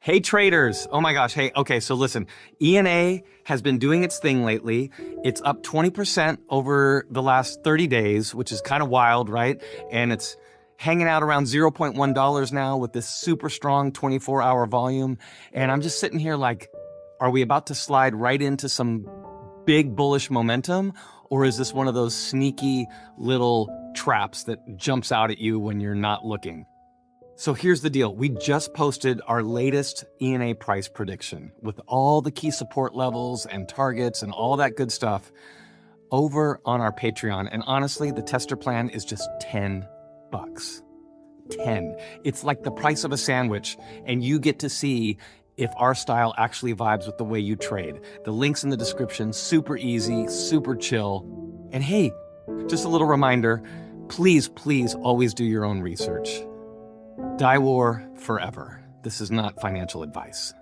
Hey traders, oh my gosh, hey, okay, so listen, ENA has been doing its thing lately. It's up 20% over the last 30 days, which is kind of wild, right? And it's hanging out around $0.1 now with this super strong 24-hour volume. And I'm just sitting here like, are we about to slide right into some big bullish momentum? Or is this one of those sneaky little traps that jumps out at you when you're not looking? So here's the deal. We just posted our latest ENA price prediction with all the key support levels and targets and all that good stuff over on our Patreon. And honestly, the tester plan is just 10 bucks. 10. It's like the price of a sandwich, and you get to see if our style actually vibes with the way you trade. The link's in the description, super easy, super chill. And hey, just a little reminder, please always do your own research. DYOR forever. This is not financial advice.